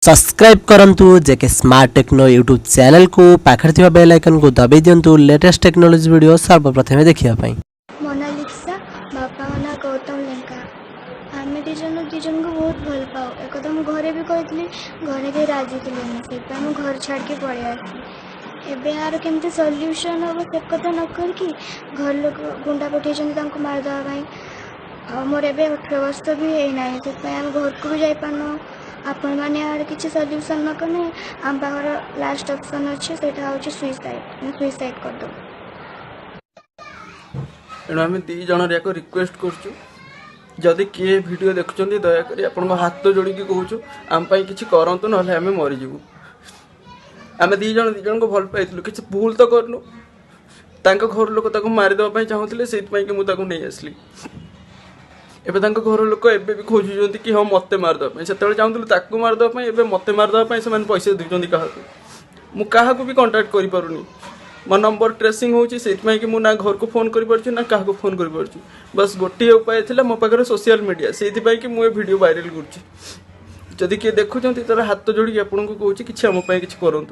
Subscribe करंतु जेके smart techno YouTube channel को पाखर थिबा बेल आइकन को दबाई दियंतु लेटेस्ट टेक्नोलॉजी वीडियो सर्वप्रथम देखिया पई। मोनालिसा बापा ना गौतम लेंका आम दिजन को बहुत भल पाओ एक तो घरे भी कहती घरे के राजी थे से घर छाड़ के पड़े आसी एबे यार केमती सॉल्यूशन हम से कथा न करके घर लोग गुंडा पठे मारदेवा मोर ए 18 वर्ष भी है से आम घर को भी जापार आपण मैंने यार किसी सॉल्यूशन न कने आम पाखर लास्ट ऑप्शन अच्छे से सुइसाइड कर दो। एणु आम दी जन रिक्वेस्ट करदी किए वीडियो देखुं दयाकोरी आप हाथ जोड़ी कहूँ आम किसी करतु ना आम मरीजु आम दी जन को भल पाई किसी भूल तो करनु घर लोक मारिदेवाई चाहूले से मुझे नहीं आसली एवं घर लोक एवं भी खोजुंट कि हाँ मत मारदेवाई से चाहूँ मारदेवाई एवं मत मारदेवाई से पैसा दूसरी क्या मुझे भी कंटाक्ट करूँ मो नंबर ट्रेसिंग होती कि मुझे ना घर को फोन कर ना क्या फोन कर बस गोटे उपाय था मो पाखे सोशल मीडिया से मुझे वीडियो वायरल करुँच किए देखुं तार हाथ जोड़ी आपको कहूँ कि आम कि करूँ।